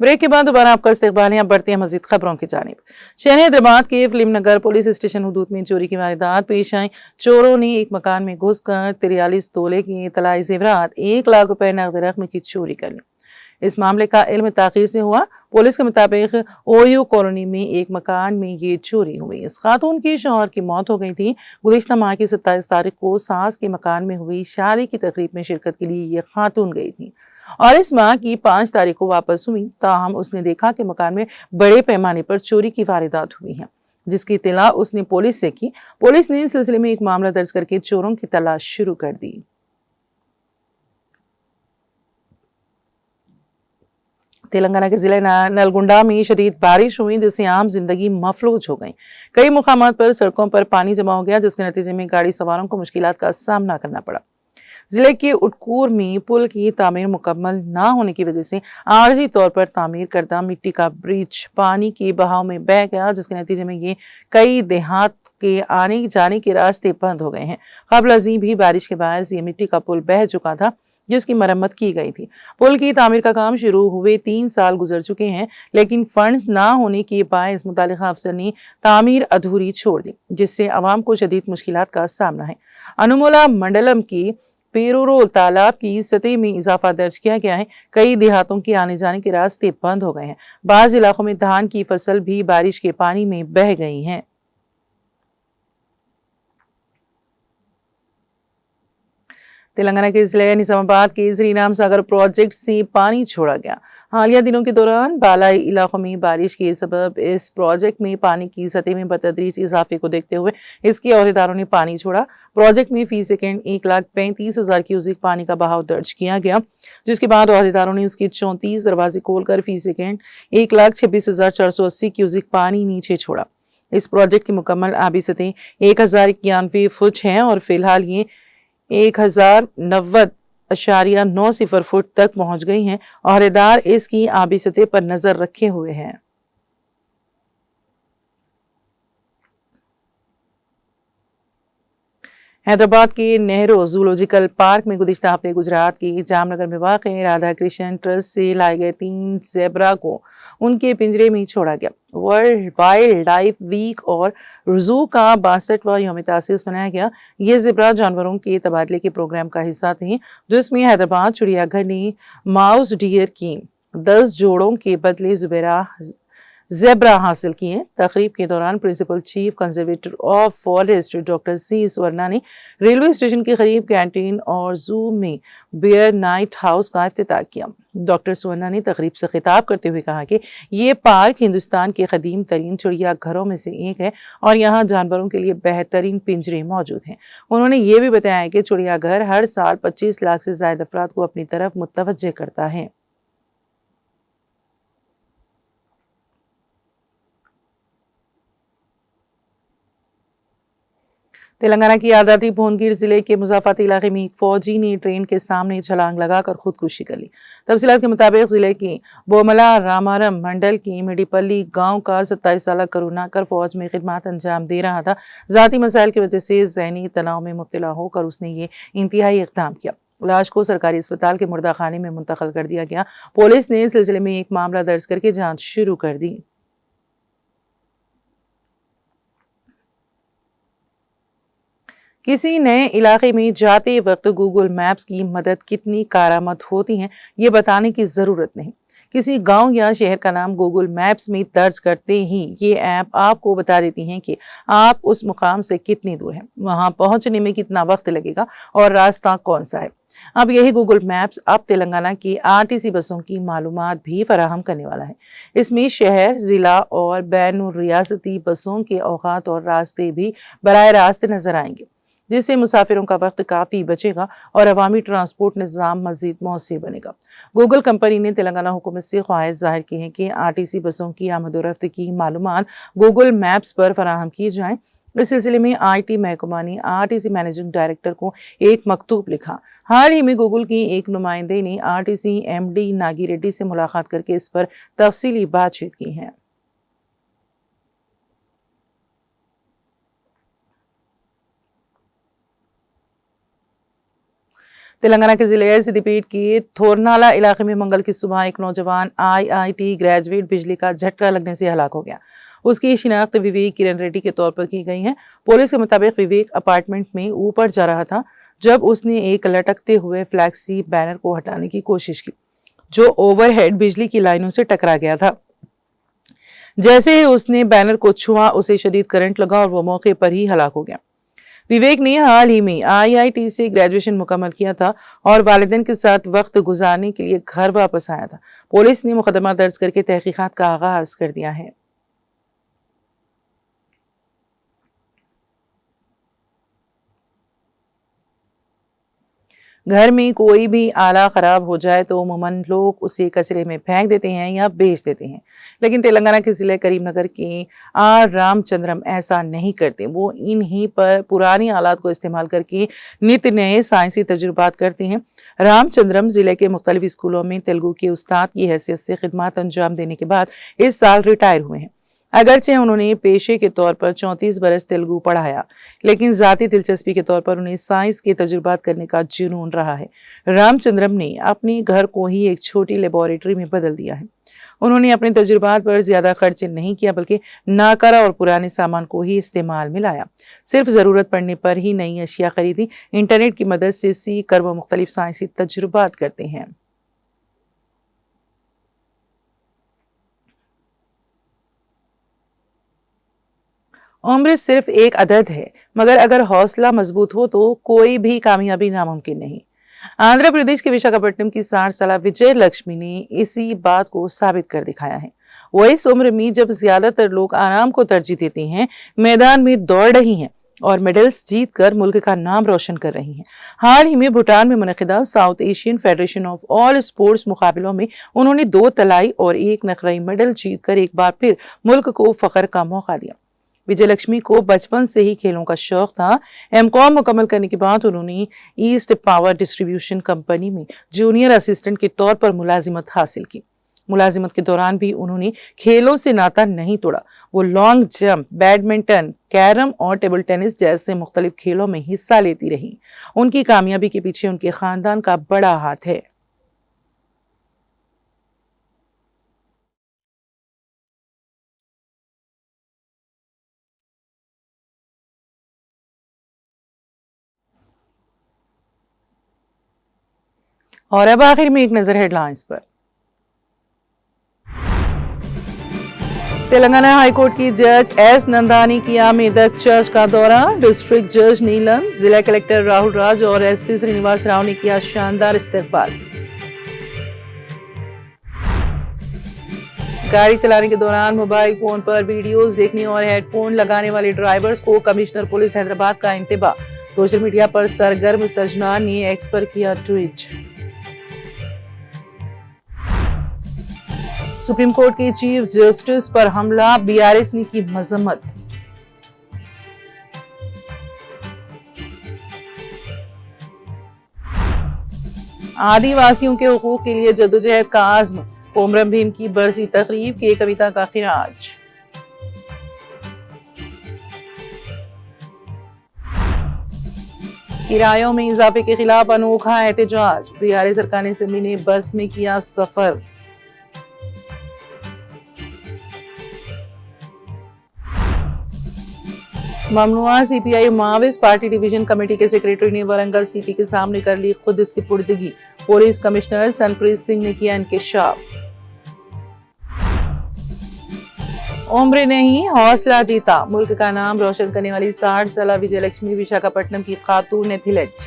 Break के बाद दोबारा आपका इस्तकबाल है। बढ़ते हैं मजीद खबरों की जानिब। शहर हैदराबाद के फिल्म नगर पुलिस स्टेशन हदूद में चोरी की वारदात पेश आई। चोरों ने एक मकान में घुसकर 43 तोले के तलाई जेवरात 1 लाख रुपए नगद रकम की चोरी कर ली। इस मामले का इल्म ताखीर से हुआ। पुलिस के मुताबिक ओयू कॉलोनी में एक मकान में ये चोरी हुई। इस खातून की शौहर की मौत हो गई थी। गुज़िश्ता माह की 27 तारीख को सास के मकान में हुई शादी की तकरीब में शिरकत के लिए ये खातून गई थी और इस माह की 5 तारीख को वापस हुई। ताहम उसने देखा कि मकान में बड़े पैमाने पर चोरी की वारदात हुई है, जिसकी इत्तला उसने पुलिस से की। पुलिस ने इस सिलसिले में एक मामला दर्ज करके चोरों की तलाश शुरू कर दी। तेलंगाना के जिले नलगुंडा में शदीद बारिश हुई, जिससे आम जिंदगी मफलूज हो गई। कई मुकामात पर सड़कों पर पानी जमा हो गया, जिसके नतीजे में गाड़ी सवारों को मुश्किलात का सामना करना पड़ा। जिले के उटकूर में पुल की तामीर मुकम्मल ना होने की वजह से आर्जी तौर पर तामीर करदा मिट्टी का ब्रिज पानी के बहाव में बह गया, जिसके नतीजे में ये कई देहात के आने जाने के रास्ते बंद हो गए हैं। कबल अज़ीं भी बारिश के बायस ये मिट्टी का पुल बह चुका था, जिसकी मरम्मत की गई थी। पुल की तामीर का काम शुरू हुए 3 साल गुजर चुके हैं, लेकिन फंड्स ना होने के बायस मुतालिका अफसर ने तामीर अधूरी छोड़ दी, जिससे अवाम को शदीद मुश्किलात का सामना है। अनुमोला मंडलम की पेरूरोल तालाब की सतह में इजाफा दर्ज किया गया है। कई देहातों के आने जाने के रास्ते बंद हो गए हैं। बाज़ इलाकों में धान की फसल भी बारिश के पानी में बह गई है। तेलंगाना के जिले निजामाबाद के श्रीराम सागर प्रोजेक्ट से पानी छोड़ा गया। हालिया दिनों के दौरान बालाई इलाकों में बारिश के सबब इस प्रोजेक्ट में पानी की सतह में बतदरीज इजाफे को देखते हुए इसके अहदेदारों ने पानी छोड़ा। प्रोजेक्ट में फी सेकेंड 1,35,000 क्यूसिक पानी का बहाव दर्ज किया गया, जिसके बाद अहदेदारों ने उसके 34 दरवाजे खोलकर फी सेकेंड 1,26,480 क्यूसिक पानी नीचे छोड़ा। इस प्रोजेक्ट की मुकम्मल आबी सतह 1,091 फुट है और फिलहाल ये 1,090.90 फुट तक पहुंच गई हैं। अहदेदार इसकी आबी सतह पर नजर रखे हुए हैं। हैदराबाद के नेहरू जूलॉजिकल पार्क में गुज़िश्ता हफ्ते गुजरात के जामनगर में वाक़ राधा कृष्ण ट्रस्ट से लाए गए 3 ज़ेबरा को उनके पिंजरे में छोड़ा गया। वर्ल्ड वाइल्ड लाइफ वीक और ज़ू का 62वां यौम तासीस मनाया गया। ये ज़ेबरा जानवरों के तबादले के प्रोग्राम का हिस्सा थे, जिसमें हैदराबाद चिड़ियाघर ने माउस डियर की 10 जोड़ों के बदले ज़ेबरा हासिल किए। तकरीब के दौरान principal chief conservator of forest doctor C Swarna ने रेलवे स्टेशन के करीब कैंटीन और जू में बियर नाइट हाउस का इफ्तिताह किया। डॉक्टर स्वर्णा ने तकरीब से खिताब करते हुए कहा कि ये पार्क हिंदुस्तान के कदीम तरीन चिड़ियाघरों में से एक है और यहाँ जानवरों के लिए बेहतरीन पिंजरे मौजूद हैं। उन्होंने ये भी बताया कि चिड़ियाघर हर साल 25 लाख से ज्यादा अफराद को अपनी तरफ मुतवज्जे करता है। तेलंगाना की यादाती भुवनगिर जिले के मुजाफाती इलाके में एक फौजी ने ट्रेन के सामने छलांग लगाकर खुदकुशी कर ली। तफसीलात के मुताबिक जिले के बोमला रामारम मंडल की मिडीपल्ली गांव का 27 साल करुणाकर फौज में खिदमत अंजाम दे रहा था। जाती मसाइल की वजह से जहनी तनाव में मुब्तला होकर उसने ये इंतहाई इक़दाम किया। लाश को सरकारी अस्पताल के मुर्दा खाने में मुंतकिल कर दिया गया। पुलिस ने इस सिलसिले में एक मामला दर्ज करके जाँच शुरू कर दी। किसी नए इलाके में जाते वक्त गूगल मैप्स की मदद कितनी कारआमद होती है, ये बताने की ज़रूरत नहीं। किसी गांव या शहर का नाम गूगल मैप्स में दर्ज करते ही ये ऐप आपको बता देती हैं कि आप उस मुकाम से कितनी दूर हैं, वहां पहुंचने में कितना वक्त लगेगा और रास्ता कौन सा है। अब यही गूगल मैप्स अब तेलंगाना की आरटीसी बसों की मालूमात भी फराहम करने वाला है। इसमें शहर, जिला और बैन रियासती बसों के औकात और रास्ते भी बराह रास्त नजर आएंगे, जिससे मुसाफिरों का वक्त काफ़ी बचेगा और अवामी ट्रांसपोर्ट निज़ाम मज़ीद मौसर बनेगा। गूगल कंपनी ने तेलंगाना हुकूमत से ख्वाहिश जाहिर की है कि आरटीसी बसों की आमदोरफ्त की मालूमात गूगल मैप्स पर फराहम की जाएँ। इस सिलसिले में IT महकमा ने आरटीसी मैनेजिंग डायरेक्टर को एक मकतूब लिखा। हाल ही में गूगल की एक नुमाइंदे ने आरटीसी MD नागी रेड्डी से मुलाकात करके इस पर तफसीली बातचीत की है। तेलंगाना के जिले सिद्दीपेट के थोरनाला इलाके में मंगल की सुबह एक नौजवान आईआईटी ग्रेजुएट बिजली का झटका लगने से हलाक हो गया। उसकी शिनाख्त विवेक किरण रेड्डी के तौर पर की गई है। पुलिस के मुताबिक विवेक अपार्टमेंट में ऊपर जा रहा था जब उसने एक लटकते हुए फ्लैक्सी बैनर को हटाने की कोशिश की, जो ओवरहेड बिजली की लाइनों से टकरा गया था। जैसे ही उसने बैनर को छुआ, उसे शदीद करंट लगा और वो मौके पर ही हलाक हो गया। विवेक ने हाल ही में आईआईटी से ग्रेजुएशन मुकम्मल किया था और वालिदैन के साथ वक्त गुजारने के लिए घर वापस आया था। पुलिस ने मुकदमा दर्ज करके तहकीकात का आगाज कर दिया है। घर में कोई भी आला खराब हो जाए तो अमूमन लोग उसे कचरे में फेंक देते हैं या बेच देते हैं, लेकिन तेलंगाना के जिले करीमनगर के आर रामचंद्रम ऐसा नहीं करते। वो इन्हीं पर पुरानी आलात को इस्तेमाल करके नित नए साइंसी तजुर्बात करते हैं। रामचंद्रम जिले के मुख्तलिफ स्कूलों में तेलुगु के उस्ताद की हैसियत से खिदमत अंजाम देने के बाद इस साल रिटायर हुए हैं। अगरचे उन्होंने पेशे के तौर पर 34 बरस तेलुगु पढ़ाया, लेकिन जाती दिलचस्पी के तौर पर उन्हें साइंस के तजुर्बात करने का जुनून रहा है। रामचंद्रम ने अपने घर को ही एक छोटी लेबोरेटरी में बदल दिया है। उन्होंने अपने तजुर्बात पर ज्यादा खर्च नहीं किया, बल्कि नाकारा और पुराने सामान को ही इस्तेमाल में लाया। सिर्फ जरूरत पड़ने पर ही नई अशिया खरीदी। इंटरनेट की मदद से सीख कर वो मुख्तलिफ साइंसी तजुर्बात करते हैं। उम्र सिर्फ एक अदद है, मगर अगर हौसला मजबूत हो तो कोई भी कामयाबी नामुमकिन नहीं। आंध्र प्रदेश के विशाखापट्टनम की 60 साल विजय लक्ष्मी ने इसी बात को साबित कर दिखाया है। वो इस उम्र में जब ज्यादातर लोग आराम को तरजीह देते हैं, मैदान में दौड़ रही हैं और मेडल्स जीतकर मुल्क का नाम रोशन कर रही हैं। हाल ही में भूटान में मुनक़िदा South Asian Federation of All Sports मुकाबलों में उन्होंने 2 तलाई और 1 नकरई मेडल जीतकर एक बार फिर मुल्क को फख्र का मौका दिया। विजय लक्ष्मी को बचपन से ही खेलों का शौक था। एमकॉम मुकम्मल करने के बाद उन्होंने ईस्ट पावर डिस्ट्रीब्यूशन कंपनी में जूनियर असिस्टेंट के तौर पर मुलाजिमत हासिल की। मुलाजिमत के दौरान भी उन्होंने खेलों से नाता नहीं तोड़ा। वो लॉन्ग जंप, बैडमिंटन, कैरम और टेबल टेनिस जैसे मुख्तलिफ खेलों में हिस्सा लेती रही। उनकी कामयाबी के पीछे उनके खानदान का बड़ा हाथ है। और अब आखिर में एक नजर हेडलाइंस पर। तेलंगाना हाईकोर्ट की जज एस नंदानी किया मेदक चर्च का दौरा। डिस्ट्रिक्ट जज नीलम, जिला कलेक्टर राहुल राज और एसपी श्रीनिवास राव ने किया शानदार इस्तकबाल। गाड़ी चलाने के दौरान मोबाइल फोन पर वीडियोस देखने और हेडफोन लगाने वाले ड्राइवर्स को कमिश्नर पुलिस हैदराबाद का इंतबाह। सोशल मीडिया पर सरगर्म सजना ने एक्स पर किया ट्वीट। सुप्रीम कोर्ट के चीफ जस्टिस पर हमला, बीआरएस ने की मजम्मत। आदिवासियों के हुकूक के लिए जद्दोजहद का आज़्म, कोमरम भीम की बरसी तकरीब के कविता का खिराज। किरायों में इजाफे के खिलाफ अनोखा एहतजाज, बीआरएस सरकार ने असेंबली ने बस में किया सफर। ममनुआ सीपीआई माविस पार्टी डिवीजन कमेटी के सेक्रेटरी ने वरंगल सीपी के सामने कर ली खुद सिपुर्दगी। पुलिस कमिश्नर सनप्रीत सिंह ने किया इंकशाफ। उम्र नहीं हौसला जीता, मुल्क का नाम रोशन करने वाली 60 साल विजय लक्ष्मी विशाखापट्टनम की खातून एथलीट।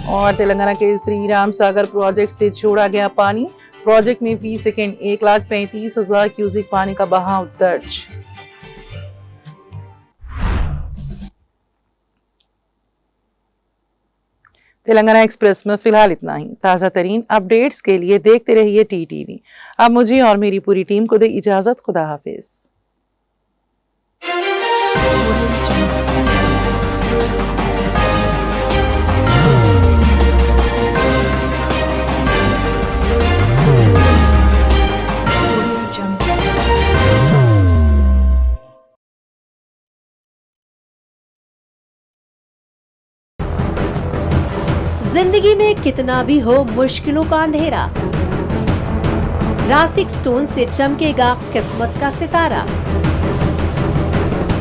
और तेलंगाना के श्री राम सागर प्रोजेक्ट से छोड़ा गया पानी। प्रोजेक्ट में फी सेकेंड 1,35,000 क्यूसिक पानी का बहाव दर्ज। तेलंगाना एक्सप्रेस में फिलहाल इतना ही। ताज़ा तरीन अपडेट्स के लिए देखते रहिए टीटीवी। अब मुझे और मेरी पूरी टीम को दे इजाजत। खुदा हाफिज। जिंदगी में कितना भी हो मुश्किलों का अंधेरा, रासिक स्टोन से चमकेगा किस्मत का सितारा।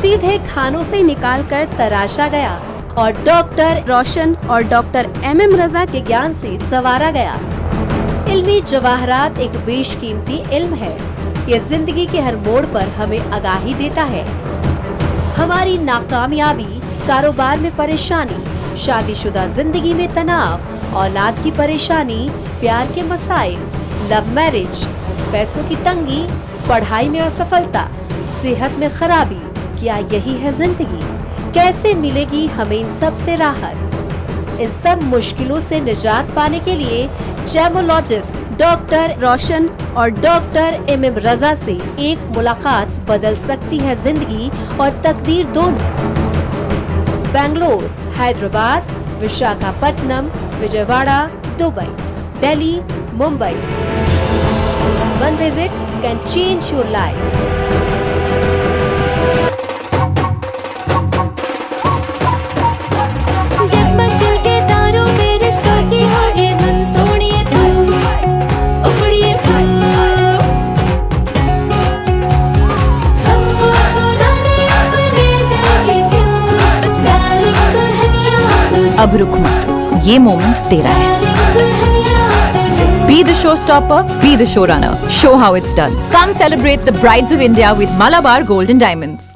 सीधे खानों से निकालकर तराशा गया और डॉक्टर रोशन और डॉक्टर MM रजा के ज्ञान से संवारा गया। इल्मी जवाहरात एक बेशकीमती इल्म है। ये जिंदगी के हर मोड़ पर हमें आगाही देता है। हमारी नाकामयाबी, कारोबार में परेशानी, शादीशुदा जिंदगी में तनाव, औलाद की परेशानी, प्यार के मसाइल, लव मैरिज, पैसों की तंगी, पढ़ाई में असफलता, सेहत में खराबी, क्या यही है जिंदगी? कैसे मिलेगी हमें इन सब से राहत? इन सब मुश्किलों से निजात पाने के लिए जेमोलॉजिस्ट डॉक्टर रोशन और डॉक्टर MM रजा से एक मुलाकात बदल सकती है जिंदगी और तकदीर दोनों। Bangalore, Hyderabad, Visakhapatnam, Vijayawada, Dubai, Delhi, Mumbai. One visit can change your life. जगमग दिल के तारों में रिश्तों की होगी धुन, सोनिए तू, उखड़िए तू, सबको सुनाने अपने दिल की ट्यून, डार्लिंग दुल्हनिया तुझे, अब रुक मत, ये मोमेंट तेरा है। डार्लिंग दुल्हनिया तुझे। Be the showstopper, be the showrunner. Show how it's done. Come celebrate the Brides of India with Malabar Gold and Diamonds.